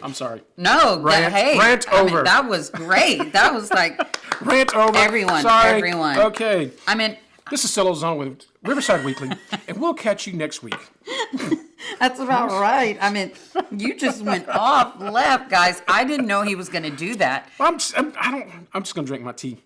I'm sorry. No, rant over. That was great. That was like rant over. Everyone. Okay. This is Selolozano with Riverside Weekly, and we'll catch you next week. That's about right. You just went off left, guys. I didn't know he was going to do that. I'm just going to drink my tea.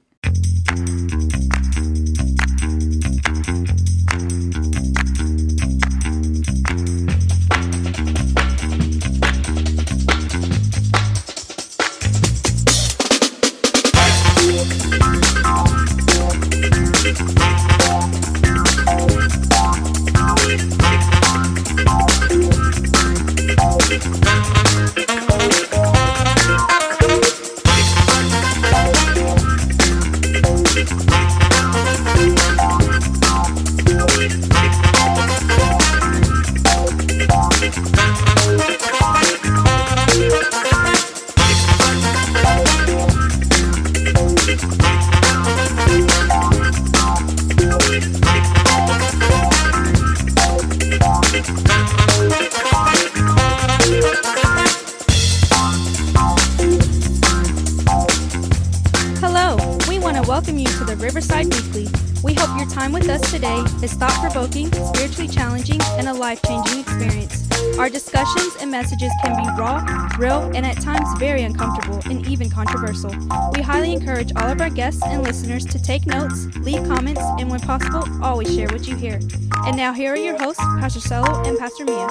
Riverside Weekly. We hope your time with us today is thought-provoking, spiritually challenging, and a life-changing experience. Our discussions and messages can be raw, real, and at times very uncomfortable and even controversial. We highly encourage all of our guests and listeners to take notes, leave comments, and when possible, always share what you hear. And now here are your hosts, Pastor Selo and Pastor Mia.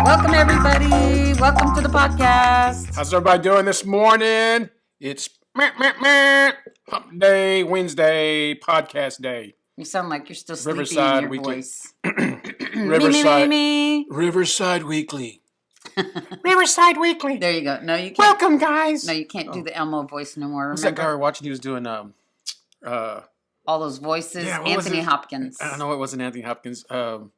Welcome, everybody. Welcome to the podcast. How's everybody doing this morning? It's Hump Day, Wednesday, podcast day. You sound like you're still sleeping Riverside in your Weekly. voice. Riverside Weekly. Riverside Weekly. There you go. No, you can't. Welcome, guys. No, you can't do the Elmo voice no more. What's that guy we were watching? He was doing all those voices. Yeah, Anthony Hopkins. I don't know. It wasn't Anthony Hopkins. What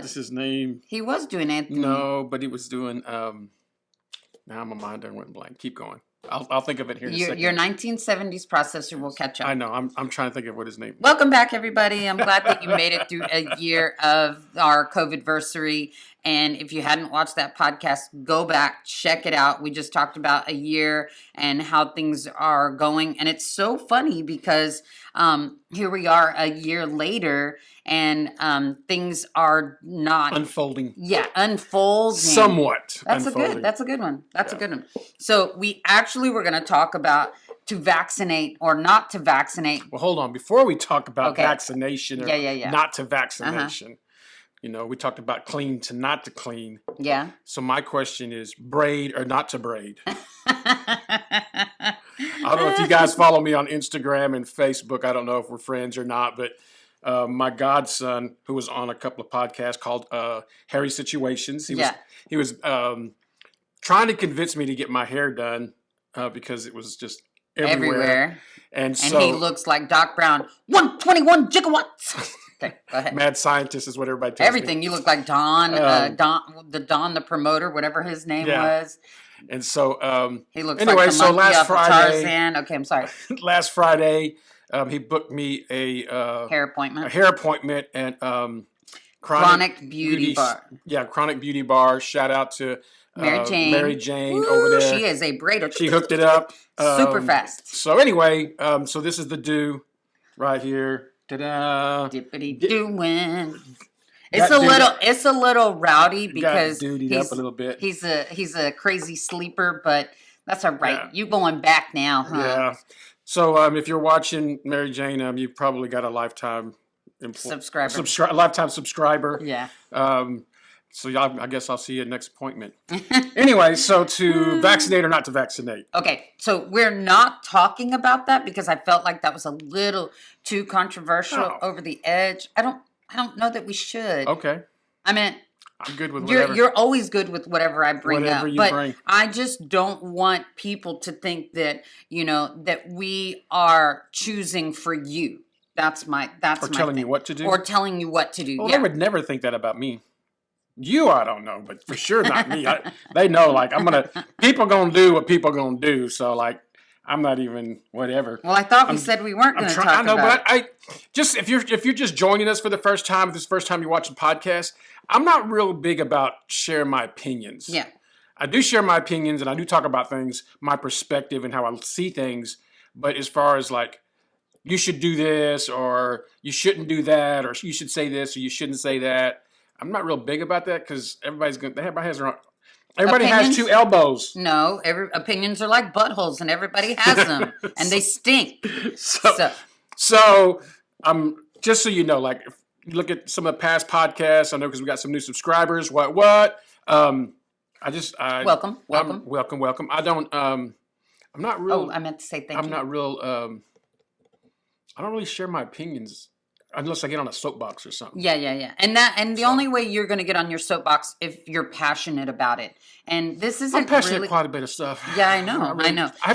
is his name? He was doing Anthony. No, but he was doing. Now my mind went blank. Keep going. I'll think of it here in a second. Your 1970s processor will catch up. I know. I'm trying to think of what his name is. Welcome back, everybody. I'm glad that you made it through a year of our COVID-versary. And if you hadn't watched that podcast, go back, check it out. We just talked about a year and how things are going. And it's so funny because here we are a year later and things are not unfolding. Yeah, unfolding. Somewhat. That's unfolding. That's a good one. That's a good one. So we actually were going to talk about to vaccinate or not to vaccinate. Well, hold on. Before we talk about vaccination or not to vaccination, you know, we talked about clean to not to clean. Yeah. So my question is braid or not to braid? I don't know if you guys follow me on Instagram and Facebook. I don't know if we're friends or not, but my godson, who was on a couple of podcasts called Harry Situations, he was trying to convince me to get my hair done because it was just everywhere. And he looks like Doc Brown, 121 gigawatts. Okay, go ahead. Mad scientist is what everybody tells Everything. me. You look like Don, the promoter, whatever his name was. And so he looks like the monkey last Friday, Tarzan. Okay, I'm sorry. Last Friday, he booked me a hair appointment. A hair appointment at Chronic Beauty Bar. Yeah, Chronic Beauty Bar. Shout out to Mary Jane Woo, over there. She is a braider. She hooked it up super fast. So anyway, so this is the do right here. Ta-da! Dippity doing. It's a little rowdy because he's up a little bit. He's a crazy sleeper, but that's all right. Yeah. You going back now, huh? Yeah. So if you're watching Mary Jane, you've probably got a lifetime subscriber. Lifetime subscriber. Yeah. So I guess I'll see you at next appointment. Anyway, so to vaccinate or not to vaccinate. Okay, so we're not talking about that because I felt like that was a little too controversial over the edge. I don't know that we should. Okay. I mean, I'm good with whatever. You're always good with whatever I bring whatever up. You bring. I just don't want people to think that, that we are choosing for you. That's my telling thing. you what to do. Or telling you what to do. Well, they would never think that about me. You, I don't know, but for sure not me. They know, like, people gonna do what people gonna do. So, like, I'm not even whatever. Well, I thought we said we weren't going to talk about it. I know, but I just if you're just joining us for the first time, if this is the first time you're watching podcasts, I'm not real big about sharing my opinions. Yeah. I do share my opinions and I do talk about things, my perspective and how I see things. But as far as like, you should do this or you shouldn't do that, or you should say this or you shouldn't say that, I'm not real big about that because everybody has their own. Everybody has two elbows. No, opinions are like buttholes, and everybody has them, and they stink. So, just so you know, like, if you look at some of the past podcasts, I know because we got some new subscribers. Welcome. Welcome. I don't. I'm not real. Oh, I meant to say thank you. I'm not real. I don't really share my opinions. Unless I get on a soapbox or something. Yeah. And the only way you're going to get on your soapbox if you're passionate about it. And this isn't I'm passionate really... quite a bit of stuff. Yeah, I know. I know. I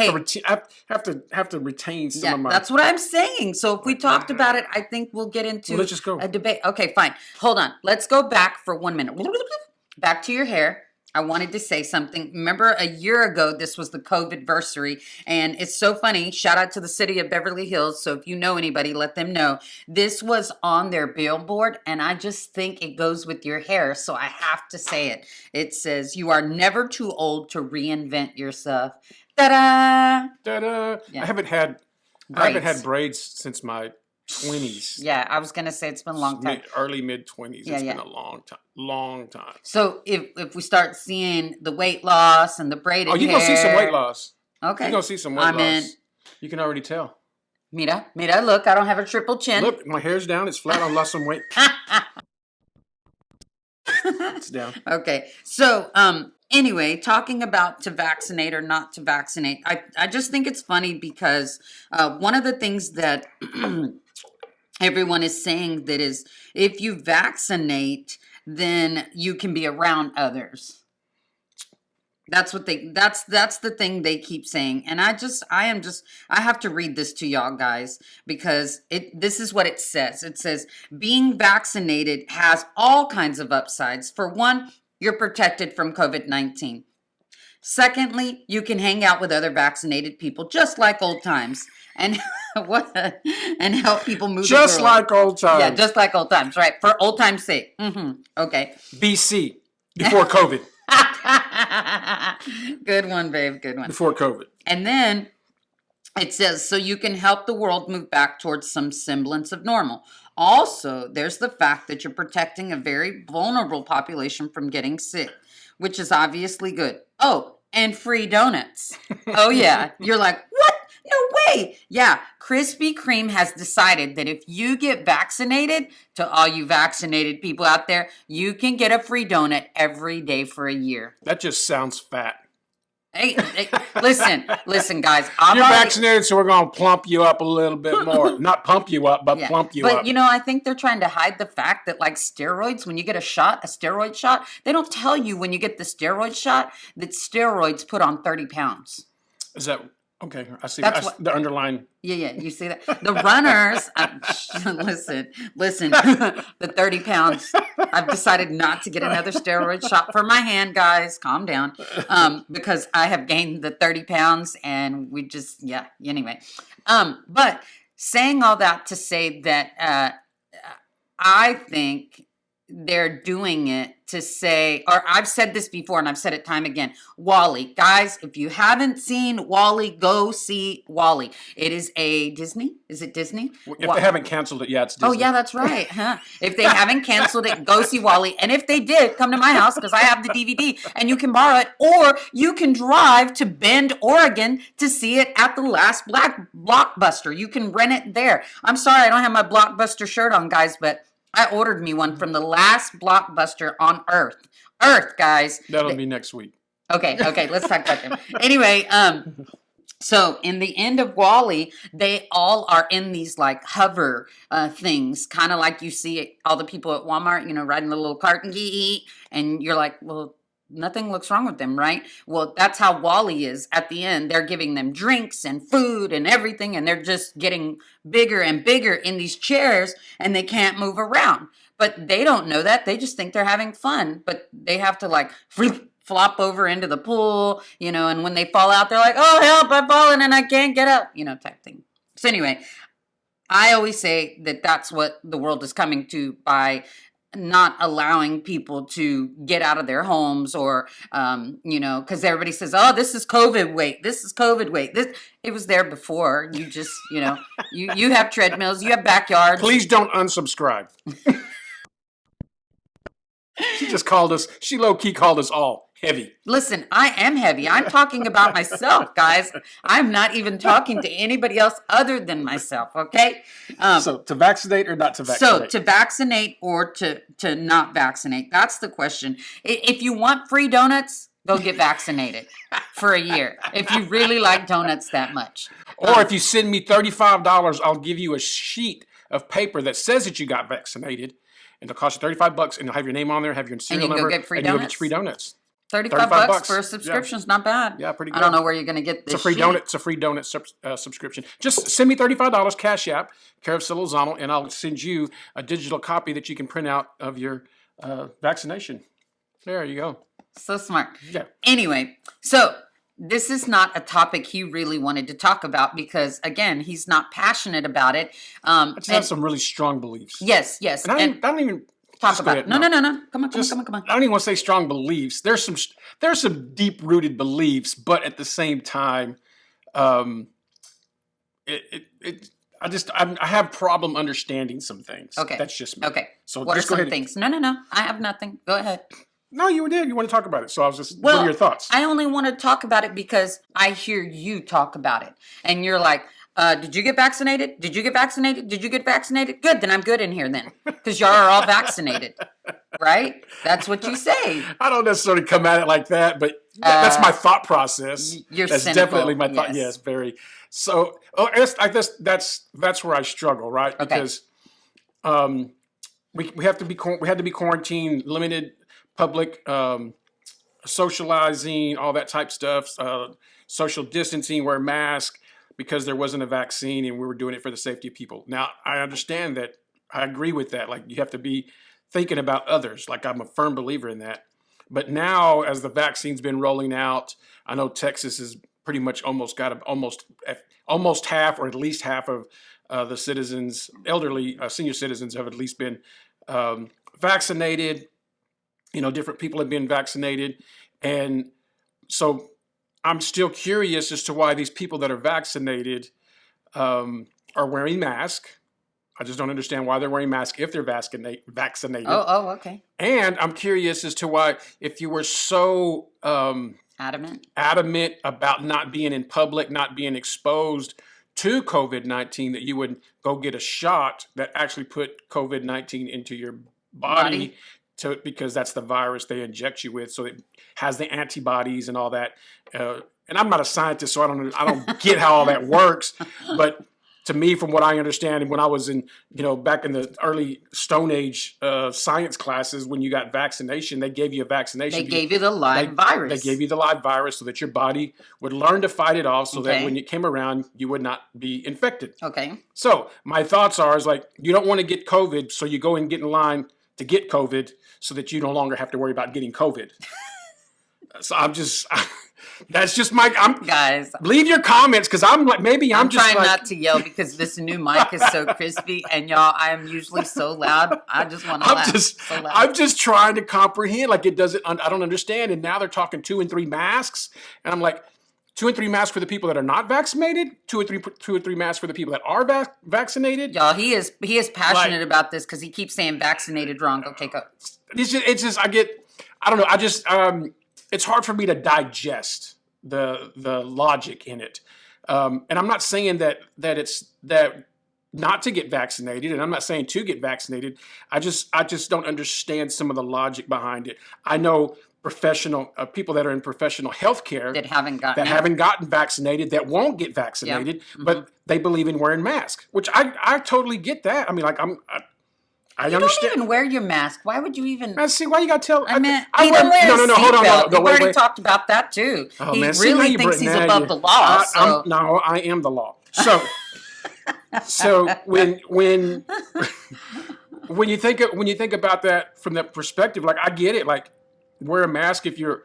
have to retain some of my... That's what I'm saying. So if we talked about it, I think we'll get into let's just go. A debate. Okay, fine. Hold on. Let's go back for 1 minute. Back to your hair. I wanted to say something. Remember a year ago, this was the COVID-versary, and it's so funny. Shout out to the city of Beverly Hills. So if you know anybody, let them know. This was on their billboard, and I just think it goes with your hair, so I have to say it. It says, "You are never too old to reinvent yourself." Ta-da! Ta-da! Yeah. I haven't had braids since my 20s. Yeah, I was gonna say it's been a long time. Early mid-20s. It's been a long time. So if we start seeing the weight loss and the braided hair, you're gonna see some weight loss. Okay, you're gonna see some weight loss. You can already tell. Mira, look, I don't have a triple chin. Look, my hair's down. It's flat. I lost some weight. It's down. Okay, so anyway, talking about to vaccinate or not to vaccinate, I just think it's funny because one of the things that everyone is saying that is, if you vaccinate, then you can be around others. That's what that's the thing they keep saying. And I have to read this to y'all guys because this is what it says. It says, being vaccinated has all kinds of upsides. For one, you're protected from COVID-19. Secondly, you can hang out with other vaccinated people, just like old times, and and help people move. Just like old times. Yeah, just like old times, right? For old times' sake. Okay. BC, before COVID. Good one, babe. Good one. Before COVID. And then it says, so you can help the world move back towards some semblance of normal. Also, there's the fact that you're protecting a very vulnerable population from getting sick, which is obviously good. Oh, and free donuts. Oh, yeah. You're like, what? No way. Yeah. Krispy Kreme has decided that if you get vaccinated, to all you vaccinated people out there, you can get a free donut every day for a year. That just sounds fat. Hey, listen, guys. You're vaccinated, so we're going to plump you up a little bit more. Not pump you up, but plump you up. But, I think they're trying to hide the fact that, like steroids, when you get a steroid shot, they don't tell you when you get the steroid shot that steroids put on 30 pounds. Is that... Okay, I see the underline. Yeah, you see that? The runners, listen, the 30 pounds, I've decided not to get another steroid shot for my hand, guys. Calm down. Because I have gained the 30 pounds and we just, anyway. But saying all that to say that I think they're doing it to say, or I've said this before and I've said it time again, WALL-E. Guys, if you haven't seen WALL-E, go see WALL-E. It is a Disney. Is it Disney? If they haven't canceled it, it's Disney. Oh, yeah, that's right. Huh? If they haven't canceled it, go see WALL-E. And if they did, come to my house because I have the DVD and you can borrow it, or you can drive to Bend, Oregon to see it at the last Blockbuster. You can rent it there. I'm sorry I don't have my Blockbuster shirt on, guys, but I ordered me one from the last Blockbuster on Earth. Earth, guys. That'll be next week. Okay, let's talk about them. Anyway, so in the end of WALL-E, they all are in these like hover things, kind of like you see all the people at Walmart, riding the little cart and you're like, well, nothing looks wrong with them, right? Well, that's how WALL-E is. At the end, they're giving them drinks and food and everything, and they're just getting bigger and bigger in these chairs, and they can't move around. But they don't know that. They just think they're having fun. But they have to like flop over into the pool, and when they fall out, they're like, oh, help, I've fallen and I can't get up, type thing. So anyway, I always say that that's what the world is coming to by not allowing people to get out of their homes or, because everybody says, oh, this is COVID weight. This is COVID weight. It was there before. You just, you have treadmills, you have backyards. Please don't unsubscribe. She low-key called us all heavy. Listen, I am heavy. I'm talking about myself, guys. I'm not even talking to anybody else other than myself, okay? So to vaccinate or not to vaccinate? So to vaccinate or to not vaccinate, that's the question. If you want free donuts, go get vaccinated for a year. If you really like donuts that much. Or if you send me $35, I'll give you a sheet of paper that says that you got vaccinated. And it'll cost you $35, and you'll have your name on there, have your serial number, and you'll get free donuts. $35 for a subscription is not bad. Yeah, pretty good. I don't know where you're going to get this. It's a free donut subscription. Just send me $35, Cash App, care of Selolozano, and I'll send you a digital copy that you can print out of your vaccination. There you go. So smart. Yeah. Anyway, so this is not a topic he really wanted to talk about because, again, he's not passionate about it. I just have some really strong beliefs. Yes. And I don't even talk about it. No. Come on. I don't even want to say strong beliefs. There's some deep-rooted beliefs, but at the same time, I have problem understanding some things. Okay. That's just me. Okay. So what are just go some ahead. things? No. I have nothing. Go ahead. No, you did. You want to talk about it. So I was just, what are your thoughts? I only want to talk about it because I hear you talk about it. And you're like, did you get vaccinated? Did you get vaccinated? Did you get vaccinated? Good, then I'm good in here then. Because y'all are all vaccinated. Right? That's what you say. I don't necessarily come at it like that, but that's my thought process. That's definitely my thought. Yes, very. So I guess that's where I struggle, right? Okay. Because we had to be quarantined, limited public socializing, all that type stuff, social distancing, wear mask, because there wasn't a vaccine and we were doing it for the safety of people. Now, I understand that. I agree with that. Like, you have to be thinking about others. Like, I'm a firm believer in that. But now, as the vaccine's been rolling out, I know Texas has pretty much almost got almost half, or at least half of the citizens, elderly senior citizens, have at least been vaccinated. Different people have been vaccinated. And so I'm still curious as to why these people that are vaccinated are wearing masks. I just don't understand why they're wearing masks if they're vaccinated. Oh, okay. And I'm curious as to why, if you were so adamant about not being in public, not being exposed to COVID-19, that you would go get a shot that actually put COVID-19 into your body. Because that's the virus they inject you with, so it has the antibodies and all that. And I'm not a scientist, so I don't get how all that works. But to me, from what I understand, and when I was in, back in the early Stone Age science classes, when you got vaccination, they gave you a vaccination. They gave you the live virus. They gave you the live virus so that your body would learn to fight it off, so that when it came around, you would not be infected. Okay. So my thoughts are, you don't want to get COVID, so you go and get in line to get COVID, so that you no longer have to worry about getting COVID. So that's just guys. Leave your comments, because I'm trying not to yell because this new mic is so crispy, and y'all, I am usually so loud. I just want to laugh. So loud. I'm just trying to comprehend. I don't understand. And now they're talking 2 and 3 masks, and I'm like, 2 and 3 masks for the people that are not vaccinated, 2 or 3 masks for the people that are vaccinated. Y'all, he is passionate about this because he keeps saying vaccinated wrong. Okay, go. It's just I don't know. It's hard for me to digest the logic in it. And I'm not saying that it's not to get vaccinated, and I'm not saying to get vaccinated. I just don't understand some of the logic behind it. I know professional people that are in professional healthcare that haven't gotten vaccinated, that won't get vaccinated, but they believe in wearing masks, which I totally get that. I mean, like, I understand. You don't even wear your mask. Why would you even? See, why you got to tell? I mean, he doesn't wear a seatbelt. We've already talked about that too. Oh, he man. really thinks he's above the law. No, I am the law. So when you think about that from that perspective, like, I get it. Like, wear a mask if you're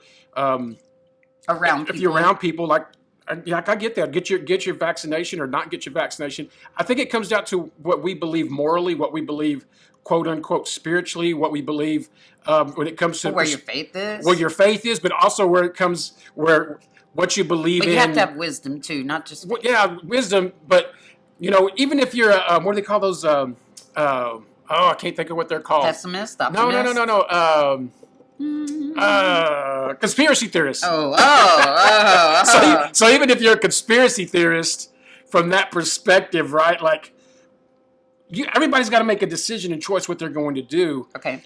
Around if you're around people. Like I get that. Get your vaccination or not get your vaccination. I think it comes down to what we believe morally, what we believe, quote unquote, spiritually, what we believe when it comes to where your faith is. Where your faith is, but also where it comes what you believe in. But you have to have wisdom too, not just faith. Yeah, wisdom. But even if you're what do they call those? I can't think of what they're called. Pessimist, optimist. No. Conspiracy theorists. Oh. So even if you're a conspiracy theorist from that perspective, right? Like, everybody's got to make a decision and choice what they're going to do. Okay.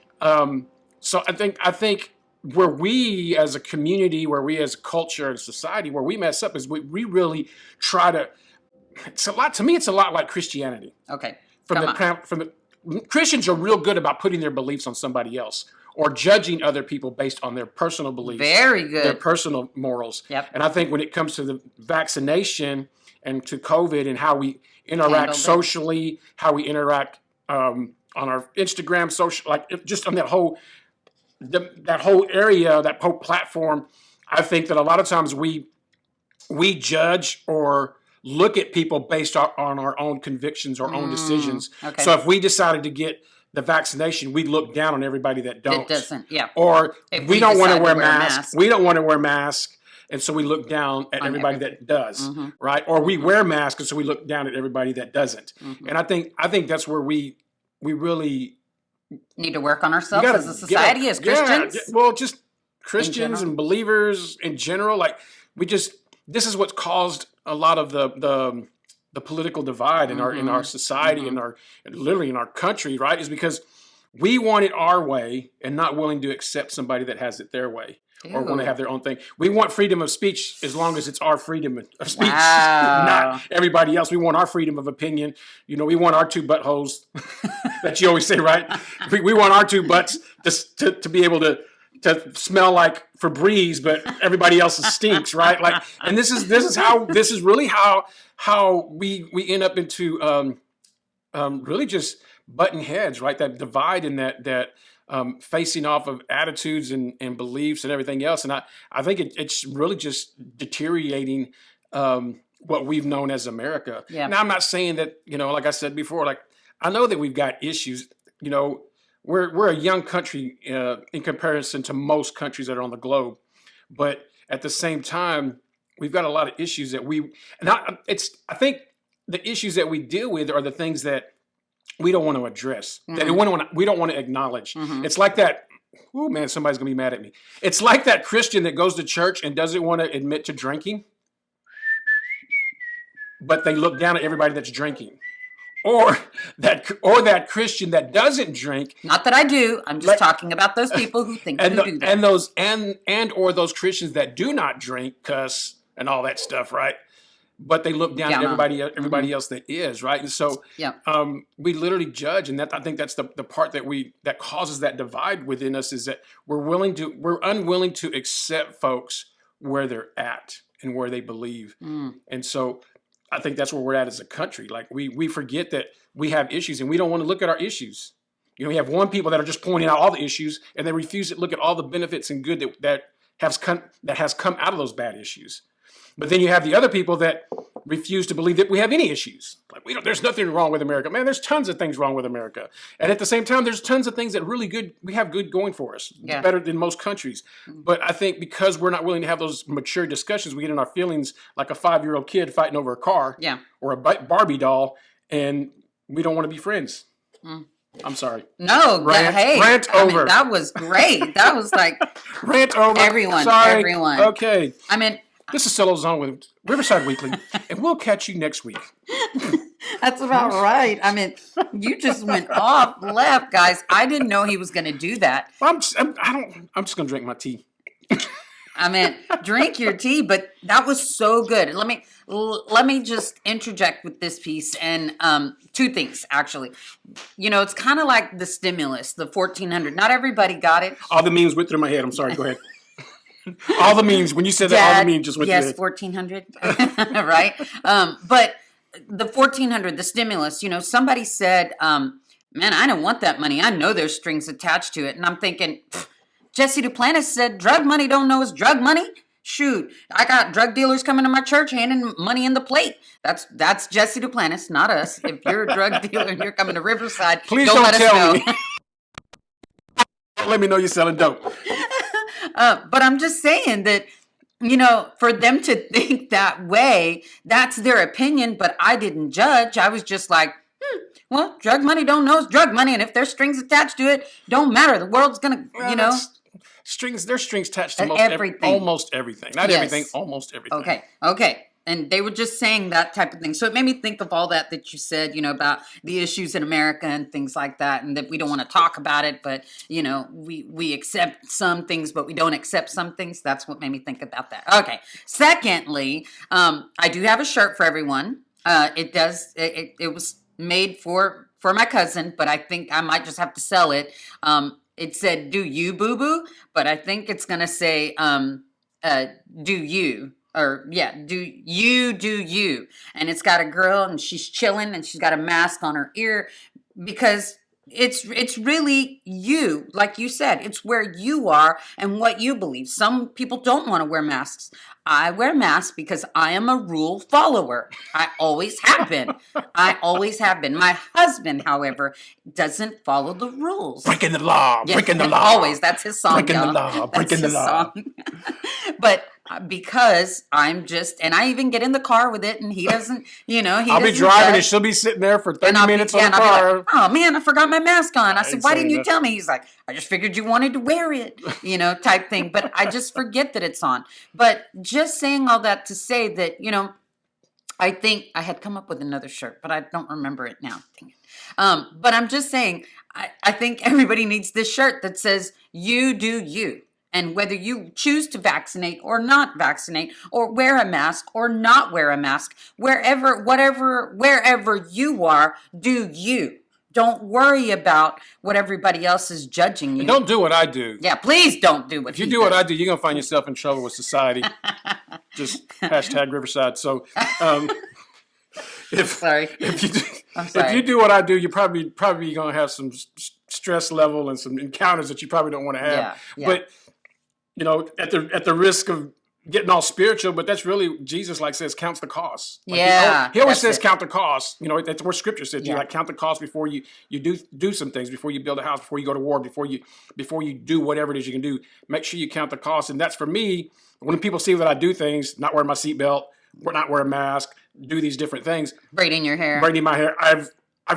So I think where we as a community, where we as a culture and society, where we mess up is we really try to. It's a lot like Christianity. Okay. Christians are real good about putting their beliefs on somebody else or judging other people based on their personal beliefs. Very good. Their personal morals. Yep. And I think when it comes to the vaccination and to COVID and how we interact socially, how we interact on our Instagram, social, like just on that whole area, that whole platform, I think that a lot of times we judge or look at people based on our own convictions or own decisions. Okay. So if we decided to get the vaccination, we look down on everybody that don't. It doesn't, yeah. Or if we don't want to wear masks. We don't want to wear masks, and so we look down at everybody that does, right? Or we wear masks, and so we look down at everybody that doesn't. And I think that's where we really need to work on ourselves as a society, as Christians. Well, just Christians and believers in general. Like this is what's caused a lot of the political divide in our society and literally in our country, right? Is because we want it our way and not willing to accept somebody that has it their way. Or want to have their own thing. We want freedom of speech as long as it's our freedom of speech, not everybody else. We want our freedom of opinion. We want our two buttholes that you always say, right? We want our two butts to be able to smell like Febreze, but everybody else's stinks, right? Like, and this is really how we end up into really just butting heads, right? That divide and that facing off of attitudes and beliefs and everything else. And I think it's really just deteriorating what we've known as America. Yeah. Now, I'm not saying that, like I said before, like I know that we've got issues. We're a young country in comparison to most countries that are on the globe. But at the same time, we've got a lot of issues that I think the issues that we deal with are the things that we don't want to address, that we don't want to acknowledge. It's like that. Oh man, somebody's gonna be mad at me. It's like that Christian that goes to church and doesn't want to admit to drinking, but they look down at everybody that's drinking, or that Christian that doesn't drink. Not that I do. I'm just talking about those people who think who do that, or those Christians that do not drink, cuss, and all that stuff, right? But they look down at everybody else that is, right? And so we literally judge, and I think that's the part that causes that divide within us, is that we're unwilling to accept folks where they're at and where they believe. And so I think that's where we're at as a country. Like we forget that we have issues and we don't want to look at our issues. We have one people that are just pointing out all the issues and they refuse to look at all the benefits and good that has come out of those bad issues. But then you have the other people that refuse to believe that we have any issues. Like there's nothing wrong with America. Man, there's tons of things wrong with America. And at the same time, there's tons of things that we have good going for us. Yeah. Better than most countries. But I think because we're not willing to have those mature discussions, we get in our feelings like a 5-year-old kid fighting over a car or a Barbie doll, and we don't want to be friends. I'm sorry. No, rant over. That was great. That was like rant over. Everyone. Okay. This is Selolozano with Riverside Weekly, and we'll catch you next week. That's about right. You just went off left, guys. I didn't know he was going to do that. I'm just going to drink my tea. Drink your tea, but that was so good. Let me just interject with this piece and two things, actually. It's kind of like the stimulus, the 1,400. Not everybody got it. All the memes went through my head. I'm sorry. Go ahead. All the memes, when you said that, all the memes just went through. Yes, 1,400, right? But the 1,400, the stimulus, somebody said, man, I don't want that money. I know there's strings attached to it. And I'm thinking, Jesse Duplantis said drug money don't know it's drug money. Shoot, I got drug dealers coming to my church handing money in the plate. That's Jesse Duplantis, not us. If you're a drug dealer and you're coming to Riverside, Please don't let us tell know. me. Don't let me know you're selling dope. But I'm just saying that, for them to think that way, that's their opinion, but I didn't judge. I was just like, well, drug money don't know it's drug money, and if there's strings attached to it, don't matter. The world's gonna, There's strings attached to almost everything. Not everything, almost everything. Okay. And they were just saying that type of thing. So it made me think of all that you said, about the issues in America and things like that, and that we don't want to talk about it, but, we accept some things, but we don't accept some things. That's what made me think about that. Okay. Secondly, I do have a shirt for everyone. It was made for my cousin, but I think I might just have to sell it. It said, do you, boo-boo? But I think it's going to say, do you. Or, do you. And it's got a girl, and she's chilling, and she's got a mask on her ear, because it's really you. Like you said, it's where you are and what you believe. Some people don't want to wear masks. I wear masks because I am a rule follower. I always have been. My husband, however, doesn't follow the rules. Breaking the law. Yeah, Breaking the law. Always. That's his song, Breaking the law. Breaking the law. But because I'm and I even get in the car with it, and he doesn't, I'll be driving and she'll be sitting there for 30 minutes on the car. Like, oh man, I forgot my mask on. I said, why didn't you that. tell me? He's like, I just figured you wanted to wear it, type thing. But I just forget that it's on. But just saying all that to say that, I think I had come up with another shirt, but I don't remember it now. Dang it. But I'm just saying, I think everybody needs this shirt that says, you do you. And whether you choose to vaccinate or not vaccinate, or wear a mask or not wear a mask, wherever you are, do you. Don't worry about what everybody else is judging you. And don't do what I do. Yeah, please don't do what If you do what I do, you're going to find yourself in trouble with society. Just hashtag Riverside. So if you do what I do, you're probably going to have some stress level and some encounters that you probably don't want to have. Yeah. But at the risk of getting all spiritual, but that's really, Jesus says, counts the cost. He always says count the cost. That's where Scripture says. You count the cost before you do some things, before you build a house, before you go to war, before you do whatever it is you can do. Make sure you count the cost. And that's for me, when people see that I do things, not wear my seatbelt, not wear a mask, do these different things. Braiding your hair. Braiding my hair. I've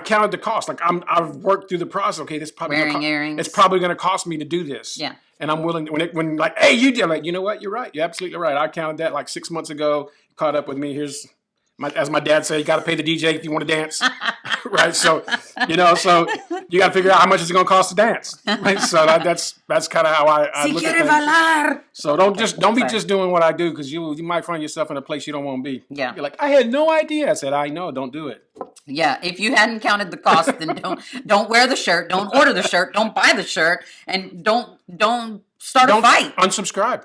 counted the cost. I've worked through the process. Okay, this probably wearing earrings. It's probably going to cost me to do this. Yeah. And I'm willing when hey, you did, you know what? You're right. You're absolutely right. I counted that 6 months ago. Caught up with me. Here's as my dad said, you got to pay the DJ if you want to dance, right? So, so you got to figure out how much it's going to cost to dance, right? So that's kind of how I look at things. So don't be just doing what I do, because you might find yourself in a place you don't want to be. Yeah, you're like, I had no idea. I said, I know. Don't do it. Yeah, if you hadn't counted the cost, then don't wear the shirt, don't order the shirt, don't buy the shirt, and don't start a fight. Unsubscribe.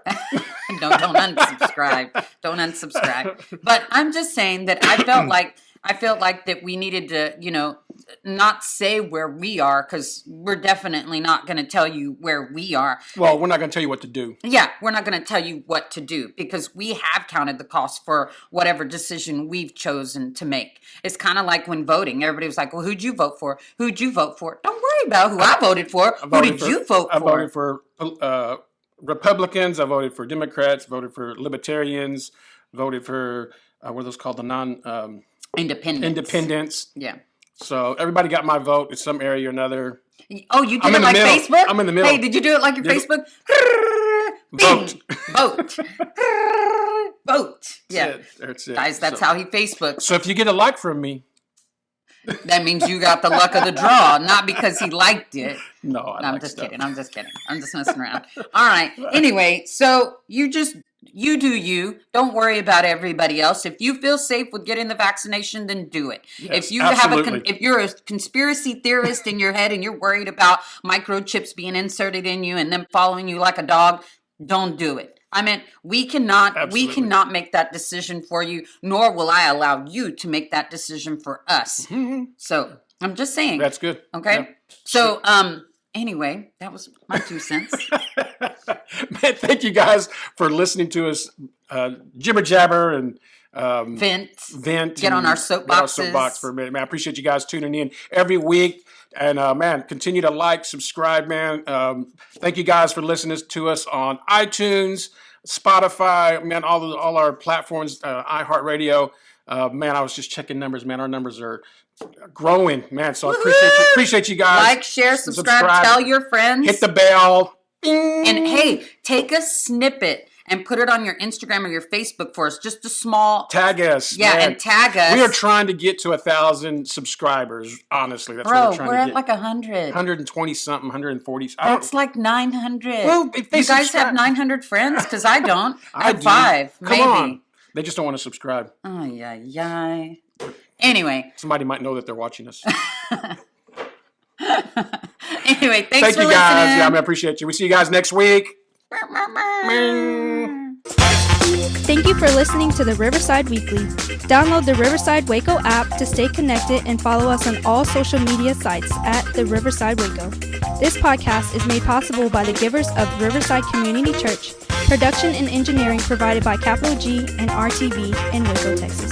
Don't unsubscribe. Don't unsubscribe. But I'm just saying that I felt like that we needed to, not say where we are, because we're definitely not going to tell you where we are. Well, we're not going to tell you what to do. Yeah, we're not going to tell you what to do, because we have counted the cost for whatever decision we've chosen to make. It's kind of like when voting. Everybody was like, well, who'd you vote for? Who'd you vote for? Don't worry about who I voted for. Who did you vote for? I voted for Republicans. I voted for Democrats. Voted for Libertarians. Voted for, what are those called? The Independents. Yeah. So everybody got my vote in some area or another. Oh, you did it like Facebook? I'm in the middle. Hey, did you do it like your Facebook? Vote. Vote. Yeah. That's it. Guys, that's how he Facebooks. So if you get a like from me, that means you got the luck of the draw, not because he liked it. No, I'm just kidding. I'm just messing around. All right. Anyway, so you do you. Don't worry about everybody else. If you feel safe with getting the vaccination, then do it. Yes, if you're a conspiracy theorist in your head and you're worried about microchips being inserted in you and them following you like a dog, don't do it. I mean, we cannot make that decision for you, nor will I allow you to make that decision for us. Mm-hmm. So I'm just saying. That's good. Okay. Yeah. So, anyway, that was my 2 cents. Man, thank you guys for listening to us jibber jabber and Vent. Get on our soapbox for a minute, man. I appreciate you guys tuning in every week, and man, continue to like, subscribe, man. Thank you guys for listening to us on iTunes, Spotify, man, all our platforms, iHeartRadio. Man, I was just checking numbers, man. Our numbers are growing, man. So I appreciate you guys. Like, share, subscribe, tell your friends. Hit the bell. And hey, take a snippet and put it on your Instagram or your Facebook for us. Just a small... Tag us. Yeah, man. And tag us. We are trying to get to 1,000 subscribers, honestly. That's what we're trying to get. We're at like 100. 120-something, 140. That's like 900. Well, if they you guys have 900 friends? Because I don't. I have do. 5, Come maybe. on. They just don't want to subscribe. Oh, yeah. Anyway. Somebody might know that they're watching us. Anyway, thanks for listening. Thank you, guys. Yeah, I appreciate you. We see you guys next week. Thank you for listening to the Riverside Weekly. Download the Riverside Waco app to stay connected and follow us on all social media sites at the Riverside Waco. This podcast is made possible by the givers of Riverside Community Church. Production and engineering provided by Capital G and RTV in Waco, Texas.